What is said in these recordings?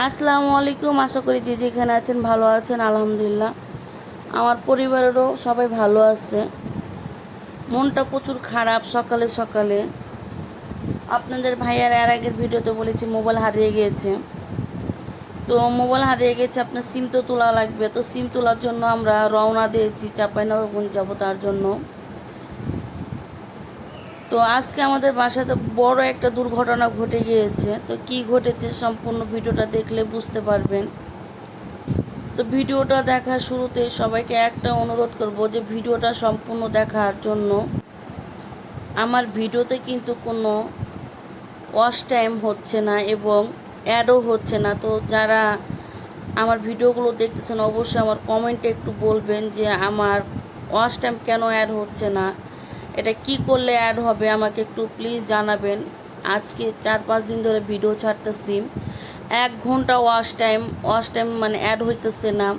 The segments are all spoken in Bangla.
আসসালামু আলাইকুম। আশা করি যে যেখানে আছেন ভালো আছেন। আলহামদুলিল্লাহ আমার পরিবারেরও সবাই ভালো আছে। মনটা প্রচুর খারাপ সকালে সকালে। আপনাদের ভাইয়ার এর আগের ভিডিওতে বলেছি মোবাইল হারিয়ে গিয়েছে। তো মোবাইল হারিয়ে গেছে, আপনার সিম তো তোলা লাগবে। তো সিম তোলার জন্য আমরা রওনা দিয়েছি, চাঁপাইনবাবগঞ্জ যাবো তার জন্য। তো আজকে আমাদের বাসাতে বড় একটা দুর্ঘটনা ঘটে গিয়েছে। তো কি ঘটেছে সম্পূর্ণ ভিডিওটা দেখলে বুঝতে পারবেন। তো ভিডিওটা দেখার শুরুতে সবাইকে একটা অনুরোধ করব যে ভিডিওটা সম্পূর্ণ দেখার জন্য। আমার ভিডিওতে কিন্তু কোনো ওয়াচ টাইম হচ্ছে না এবং অ্যাডও হচ্ছে না। তো যারা আমার ভিডিওগুলো দেখতেছেন অবশ্যই আমার কমেন্টে একটু বলবেন যে আমার ওয়াচ টাইম কেন অ্যাড হচ্ছে না, এটা কি করলে অ্যাড হবে আমাকে একটু প্লিজ জানাবেন। আজকে 4-5 দিন ধরে ভিডিও ছাড়তেছি, 1 ঘন্টা ওয়াচ টাইম মানে অ্যাড হইতেছে না।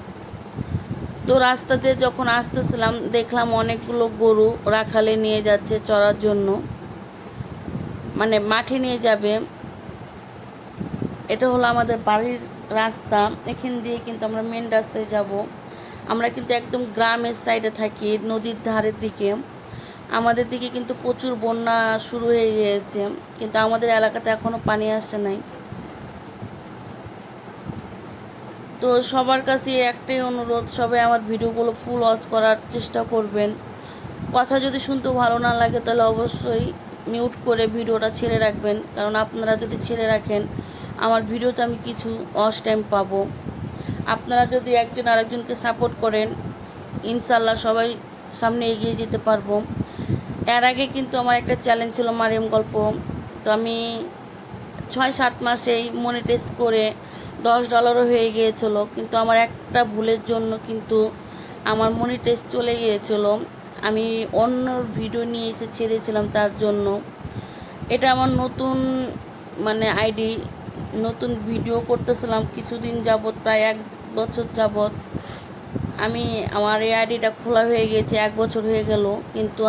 তো রাস্তা দিয়ে যখন আসতেছিলাম দেখলাম অনেকগুলো গরু রাখালে নিয়ে যাচ্ছে চড়ার জন্য, মানে মাঠে নিয়ে যাবে। এটা হলো আমাদের বাড়ির রাস্তা, এখান দিয়ে কিন্তু আমরা মেন রাস্তায় যাব। আমরা কিন্তু একদম গ্রামের সাইডে থাকি, নদীর ধারের দিকে। আমাদের দিকে কিন্তু প্রচুর বন্যা শুরু হয়ে গিয়েছে, কিন্তু আমাদের এলাকাতে এখনও পানি আসে নাই। তো সবার কাছে একটাই অনুরোধ, সবাই আমার ভিডিওগুলো ফুল ওয়াচ করার চেষ্টা করবেন। কথা যদি শুনতে ভালো না লাগে তাহলে অবশ্যই মিউট করে ভিডিওটা ছেড়ে রাখবেন, কারণ আপনারা যদি ছেড়ে রাখেন আমার ভিডিওতে আমি কিছু ওয়াচ টাইম পাবো। আপনারা যদি একজন আরেকজনকে সাপোর্ট করেন ইনশাল্লাহ সবাই সামনে এগিয়ে যেতে পারবো। এর আগে কিন্তু আমার একটা চ্যালেঞ্জ ছিল মারিয়াম গল্প। তো আমি 6-7 মাসেই মনিটাইজ করে $10 হয়ে গিয়েছিল, কিন্তু আমার একটা ভুলের জন্য কিন্তু আমার মনিটাইজ চলে গিয়েছিল। আমি অন্য ভিডিও নিয়ে এসে ছেড়েছিলাম তার জন্য। এটা আমার নতুন মানে আইডি, নতুন ভিডিও করতেছিলাম কিছুদিন যাবৎ, প্রায় 1 বছর যাবৎ আমার এই আইডিটা খোলা হয়ে গিয়েছে, 1 বছর হয়ে গেল। কিন্তু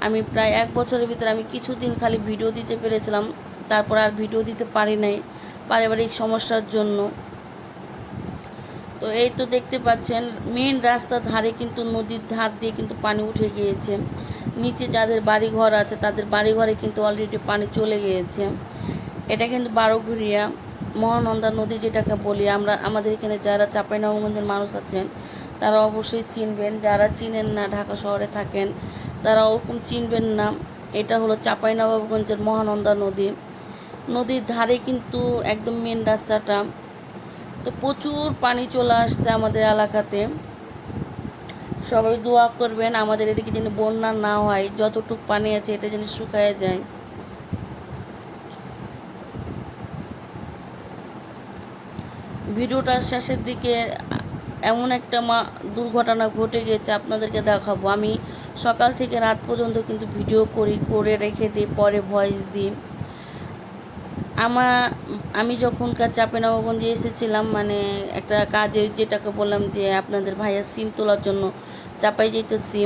আমি প্রায় 1 বছরের ভিতরে আমি কিছুদিন খালি ভিডিও দিতে পেরেছিলাম, তারপর আর ভিডিও দিতে পারি নাই পারিবারিক সমস্যার জন্য। তো এই তো দেখতে পাচ্ছেন মেন রাস্তার ধারে কিন্তু নদীর ধার দিয়ে কিন্তু পানি উঠে গিয়েছে। নিচে যাদের বাড়ি ঘর আছে তাদের বাড়ি ঘরে কিন্তু অলরেডি পানি চলে গিয়েছে। এটা কিন্তু বারোঘুরিয়া মহানন্দা নদী যেটাকে বলি আমরা। আমাদের এখানে যারা চাঁপাইনবাবগঞ্জের মানুষ আছেন তারা অবশ্যই চিনবেন, যারা চিনেন না ঢাকা শহরে থাকেন তারা ওরকম চিনবেন না। এটা হলো চাঁপাইনবাবগঞ্জের মহানন্দা নদী। নদীর ধারে কিন্তু একদম মেন রাস্তাটা। তো প্রচুর পানি চলে আসছে আমাদের এলাকাতে। সবাই দোয়া করবেন আমাদের এদিকে যেন বন্যা না হয়, যতটুকু পানি আছে এটা যেন শুকায় যায়। ভিডিওটার শেষের দিকে এমন একটা দুর্ঘটনা ঘটে গেছে আপনাদেরকে দেখাবো। আমি সকাল থেকে রাত পর্যন্ত কিন্তু ভিডিও করে রেখে দিই, পরে ভয়েস দিই। আমি যখনকার চাঁপাইনবাবগঞ্জে এসেছিলাম মানে একটা কাজে, যেটাকে বললাম যে আপনাদের ভাইয়া সিম তোলার জন্য চাপাই যেতেছি,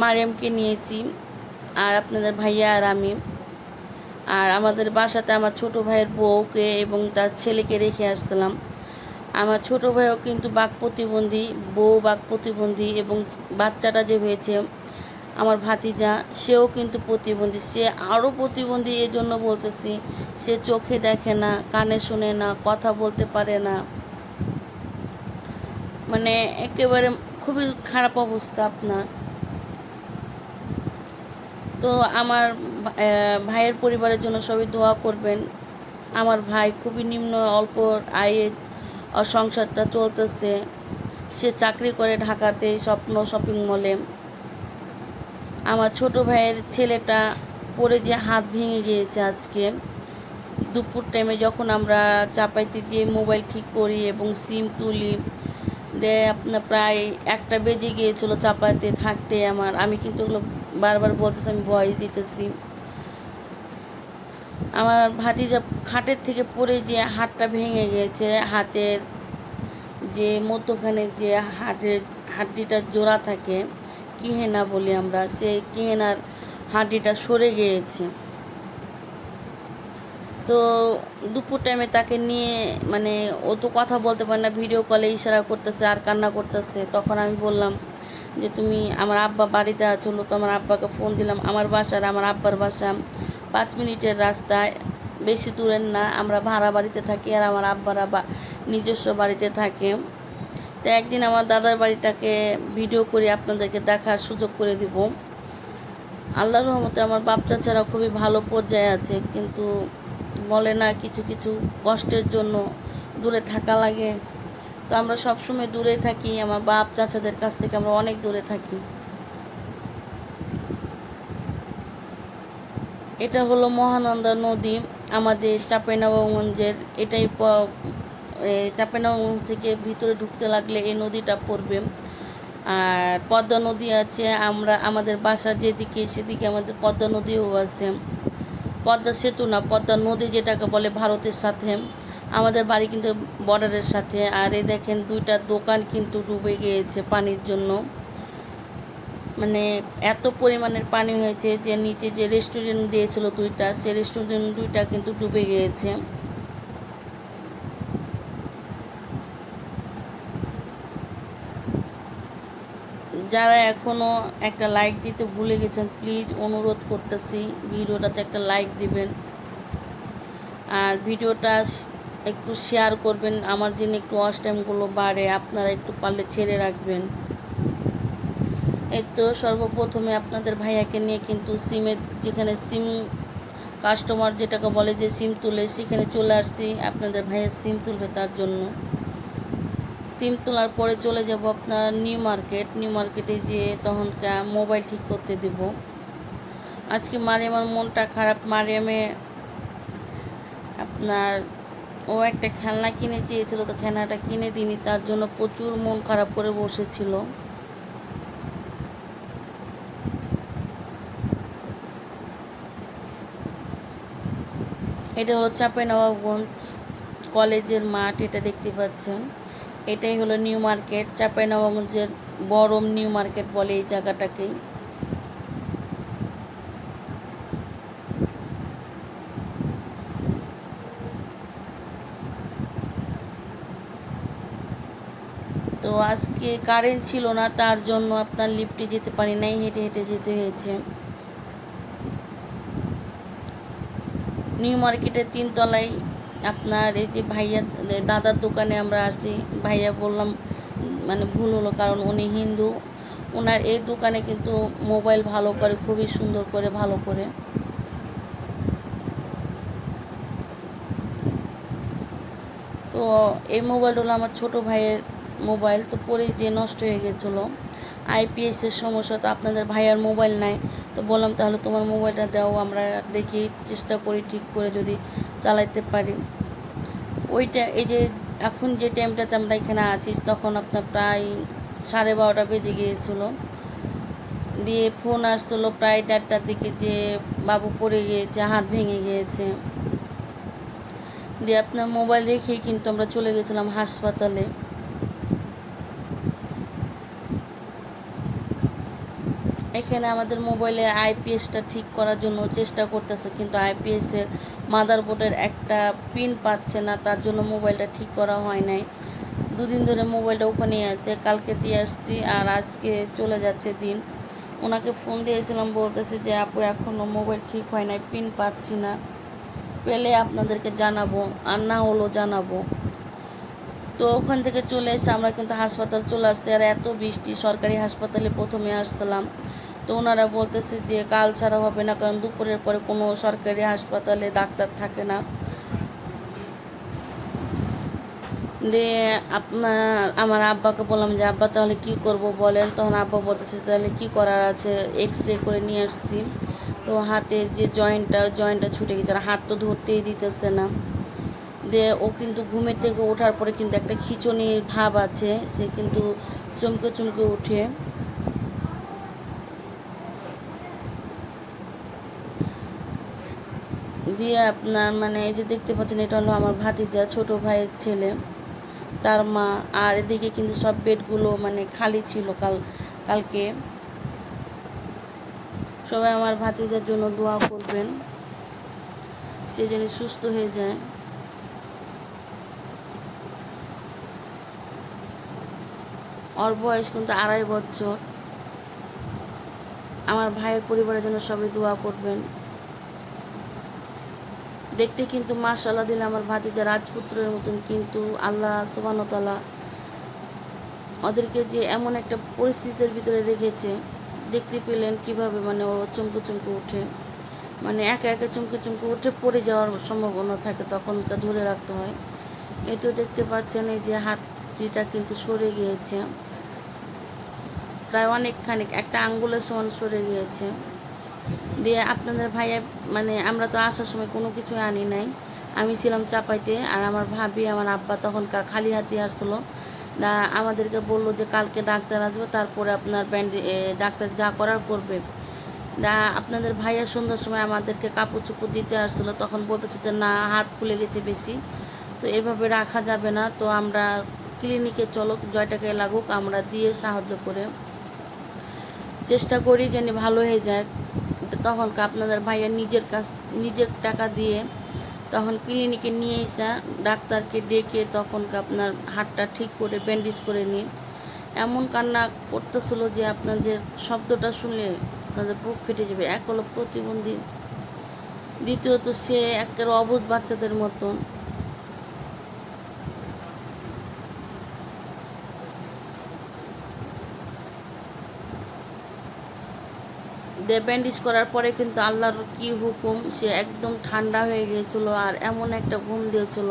মারিয়ামকে নিয়েছি আর আপনাদের ভাইয়া আর আমি। আর আমাদের বাসাতে আমার ছোট ভাইয়ের বউকে এবং তার ছেলেকে রেখে আসছিলাম। আমার ছোট ভাইও কিন্তু বাক প্রতিবন্ধী, বউ বাক প্রতিবন্ধী, এবং বাচ্চাটা যে হয়েছে আমার ভাতিজা সেও কিন্তু প্রতিবন্ধী। সে আরও প্রতিবন্ধী, এই জন্য বলতেছি সে চোখে দেখে না, কানে শোনে না, কথা বলতে পারে না, মানে একেবারে খুবই খারাপ অবস্থা আপনার। তো আমার ভাইয়ের পরিবারের জন্য সবাই দোয়া করবেন। আমার ভাই খুবই নিম্ন অল্প আয়ের সংসারটা চলতেছে। সে চাকরি করে ঢাকাতে স্বপ্ন শপিং মলে। আমার ছোট ভাইয়ের ছেলেটা পড়ে যে হাত ভেঙে গিয়েছে আজকে দুপুর টাইমে, যখন আমরা চাপাইতে যেয়ে মোবাইল ঠিক করি এবং সিম তুলি আপনার প্রায় 1টা বেজে গিয়েছিলো চাপাইতে থাকতে আমি কিন্তু ওগুলো বারবার বলতেছি, আমি ভয়েস দিতেছি। আমার ভাতিজা খাটের থেকে পড়ে যে হাতটা ভেঙে গিয়েছে, হাতের যে মধ্যখানে যে হাড্ডিটা জোড়া থাকে, কিহেনা বলি আমরা, সেই কিহেনার হাড্ডিটা সরে গিয়েছে। তো তো দুপুর টাইমে তাকে নিয়ে মানে ও তো কথা বলতে পারে না, ভিডিও কলে ইশারা করতেছে আর কান্না করতেছে। তখন আমি বললাম যে তুমি, আমার আব্বা বাড়িতে আছিলো, তো আমার আব্বাকে ফোন দিলাম। আমার বাসার আমার আব্বার বাসা 5 মিনিটের রাস্তায়, বেশি দূরের না। আমরা ভাড়া বাড়িতে থাকি আর আমার আব্বারা নিজস্ব বাড়িতে থাকে। তো একদিন আমার দাদার বাড়িটাকে ভিডিও করে আপনাদেরকে দেখার সুযোগ করে দিব। আল্লাহর রহমতে আমার বাপ চাচারা খুবই ভালো পর্যায়ে আছে, কিন্তু বলে না কিছু কিছু কষ্টের জন্য দূরে থাকা লাগে। তো আমরা সবসময় দূরে থাকি, আমার বাপ চাচাদের কাছ থেকে আমরা অনেক দূরে থাকি। এটা হলো মহানন্দা নদী আমাদের চাঁপাইনবাবগঞ্জের। এটাই চাঁপাইনবাবগঞ্জ থেকে ভিতরে ঢুকতে লাগলে এই নদীটা পড়বে। আর পদ্মা নদী আছে, আমাদের বাসা যেদিকে সেদিকে আমাদের পদ্মা নদীও আছে। পদ্মা সেতু না, পদ্মা নদী যেটাকে বলে ভারতের সাথে। আমাদের বাড়ি কিন্তু বর্ডারের সাথে। আর এই দেখেন 2টা দোকান কিন্তু ডুবে গিয়েছে পানির জন্য। মানে এত পরিমাণের পানি হয়েছে যে নিচে যে রেস্টুরেন্ট দিয়েছিল 2টা, সেই রেস্টুরেন্ট 2টা কিন্তু ডুবে গিয়েছে। যারা এখনও একটা লাইক দিতে ভুলে গেছেন, প্লিজ অনুরোধ করতেছি ভিডিওটাতে একটা লাইক দিবেন আর ভিডিওটা একটু শেয়ার করবেন, আমার জন্য একটু ওয়াচ টাইমগুলো বাড়ে। আপনারা একটু পারলে ছেড়ে রাখবেন। এই তো সর্বপ্রথমে আপনাদের ভাইয়াকে নিয়ে কিন্তু সিমের, যেখানে সিম কাস্টমার যেটাকে বলে যে সিম তুলে, সেখানে চলে আসছি। আপনাদের ভাইয়ের সিম তুলবে, তার জন্য সিম তোলার পরে চলে যাব আপনার নিউ মার্কেটে যেয়ে তখন মোবাইল ঠিক করতে দেব। আজকে মারিয়ামের মনটা খারাপ। মারিয়ামে আপনার ও একটা খেলনা কিনে চেয়েছিল, তো খেলনাটা কিনে দিইনি, তার জন্য প্রচুর মন খারাপ করে বসেছিল। এটা হলো চাঁপাইনবাবগঞ্জ কলেজের মাঠ, এটা দেখতে পাচ্ছেন। এটাই হলো নিউ মার্কেট, চাঁপাইনবাবগঞ্জের বড় নিউ মার্কেট বলে এই জায়গাটাকেই। তো আজকে কারেন্ট ছিল না, তার জন্য আপনার লিফটে যেতে পারি নাই, হেঁটে হেঁটে যেতে হয়েছে। নিউ মার্কেটের 3তলায় আপনার এই যে ভাইয়া দাদার দোকানে আমরা আসি। ভাইয়া বললাম মানে ভুল হলো, কারণ উনি হিন্দু। ওনার এই দোকানে কিন্তু মোবাইল ভালো করে, খুবই সুন্দর করে ভালো করে। তো এই মোবাইলটা হলো আমার ছোটো ভাইয়ের মোবাইল, তো পরে যে নষ্ট হয়ে গেছিলো। আইপিএসের সমস্যা, তো আপনাদের ভাইয়ার মোবাইল নাই, তো বললাম তাহলে তোমার মোবাইলটা দাও, আমরা দেখি চেষ্টা করি ঠিক করে যদি চালাইতে পারি। ওইটা এই যে এখন যে টাইমটাতে আমরা এখানে আছি, তখন আপনার প্রায় 12:30 বেজে গিয়েছিলো। দিয়ে ফোন আসছিলো প্রায় 1:30টার দিকে যে বাবু পড়ে গিয়েছে, হাত ভেঙে গিয়েছে। দিয়ে আপনার মোবাইল রেখেই কিন্তু আমরা চলে গেছিলাম হাসপাতালে। এখানে আমাদের মোবাইলের আইপিএসটা ঠিক করার জন্য চেষ্টা করতেছে, কিন্তু আইপিএসের মাদারবোর্ডের একটা পিন পাচ্ছে না, তার জন্য মোবাইলটা ঠিক করা হয় নাই। 2 দিন ধরে মোবাইলটা ওখানেই আছে, কালকে দিয়ে আসছি আর আজকে চলে যাচ্ছে দিন। ওনাকে ফোন দিয়েছিলাম, বলতেছে যে আপু এখনও মোবাইল ঠিক হয় নাই, পিন পাচ্ছি না, পেলে আপনাদেরকে জানাবো, আর না হলেও জানাবো। তো ওখান থেকে চলে এসে আমরা কিন্তু হাসপাতাল চলে আসছি। আর এত বৃষ্টি, সরকারি হাসপাতালে প্রথমে আসছিলাম, তো ওনারা বলতেছে যে কাল ছাড়া হবে না, কারণ দুপুরের পরে কোনো সরকারি হাসপাতালে ডাক্তার থাকে না। দিয়ে আমার আব্বাকে বললাম যে আব্বা তাহলে কি করব বলেন, তখন আব্বা বলতেছে তাহলে কি করার আছে, এক্স-রে করে নিয়ে আসছি। তো হাতের যে জয়েন্টটা ছুটে গেছে, আর হাত তো ধরতেই দিতেছে না। দিয়ে ও কিন্তু ঘুমের থেকে ওঠার পরে কিন্তু একটা খিঁচুনির ভাব আছে, সে কিন্তু চমকে চমকে উঠে। দিয়ে আপনার মানে এই যে দেখতে পাচ্ছেন, এটা হলো আমার ভাতিজা, ছোট ভাইয়ের ছেলে, তার মা। আর এদিকে কিন্তু সব বেডগুলো মানে খালি ছিল কালকে। সবাই আমার ভাতিজার জন্য দোয়া করবেন। সে যেন সুস্থ হয়ে যায়। ওর বয়স কিন্তু 2.5 বছর। আমার ভাইয়ের পরিবারের জন্য সবাই দোয়া করবেন। দেখতে কিন্তু মাশাআল্লাহ দিলে আমার ভাতিজা রাজপুত্রের মতন, কিন্তু আল্লাহ সুবহানাহু ওয়া তাআলা ওদেরকে যে এমন একটা পরিস্থিতির ভিতরে রেখেছে, দেখতে পেলেন কিভাবে মানে ও চমকে চমকে উঠে, মানে একা একা চমকে চমকে উঠে পড়ে যাওয়ার সম্ভাবনা থাকে, তখন ওকে ধরে রাখতে হয়। এই তো দেখতে পাচ্ছেন এই যে হাতটিটা কিন্তু সরে গিয়েছে, প্রায় অনেকখানি, একটা আঙ্গুলের সমান সরে গিয়েছে। দিয়ে আপনাদের ভাইয়া মানে আমরা তো আসার সময় কোনো কিছু আনি নাই, আমি ছিলাম চাপাইতে, আর আমার ভাবি আমার আব্বা তখনকার খালি হাতে আসছিলো। আমাদেরকে বললো যে কালকে ডাক্তার আসবে, তারপরে আপনার ডাক্তার যা করার করবে। আপনাদের ভাইয়া সন্ধ্যার সময় আমাদেরকে কাপড় চোপড় দিতে আসছিলো, তখন বলতেছে যে না, হাত খুলে গেছে বেশি, তো এভাবে রাখা যাবে না, তো আমরা ক্লিনিকে চলো, 9 টাকায় লাগুক আমরা দিয়ে সাহায্য করে চেষ্টা করি যেন ভালো হয়ে যায়। তখন আপনাদের ভাইয়া নিজের টাকা দিয়ে তখন ক্লিনিকে নিয়ে এসে ডাক্তারকে ডেকে তখন আপনার হাতটা ঠিক করে ব্যান্ডেজ করে নিই। এমন কান্না করতেছিল যে আপনাদের শব্দটা শুনলে আপনাদের বুক ফেটে যাবে। এক হলো প্রতিবন্ধী, দ্বিতীয়ত সে একেবারে অবুঝ বাচ্চাদের মতন। ব্যান্ডেজ করার পরে কিন্তু আল্লাহর কি হুকুম, সে একদম ঠান্ডা হয়ে গিয়েছিল, আর এমন একটা ঘুম দিয়েছিল,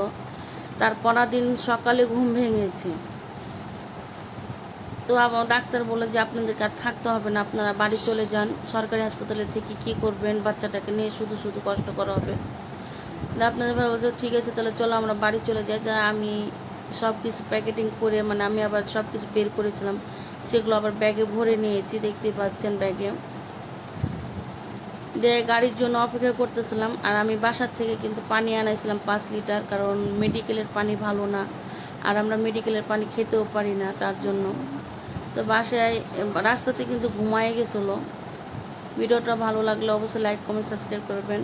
তার পরের দিন সকালে ঘুম ভেঙেছে। তো আমার ডাক্তার বলে যে আপনাদেরকে আর থাকতে হবে না, আপনারা বাড়ি চলে যান। সরকারি হাসপাতালে থেকে কি করবেন, বাচ্চাটাকে নিয়ে শুধু শুধু কষ্ট করা হবে। আপনাদের ভাই বলছে ঠিক আছে তাহলে চলো আমরা বাড়ি চলে যাই। আমি সব কিছু প্যাকেটিং করে, মানে আমি আবার সব কিছু বের করেছিলাম, সেগুলো আবার ব্যাগে ভরে নিয়েছি, দেখতে পাচ্ছেন ব্যাগে দিয়ে গাড়ির জন্য অপেক্ষা করতেছিলাম। আর আমি বাসার থেকে কিন্তু পানি আনাইছিলাম 5 লিটার, কারণ মেডিকেলের পানি ভালো না, আর আমরা মেডিকেলের পানি খেতেও পারি না, তার জন্য। তো বাসায় রাস্তাতে কিন্তু ঘুমায় গেছিলো। ভিডিওটা ভালো লাগলে অবশ্যই লাইক কমেন্ট সাবস্ক্রাইব করবেন।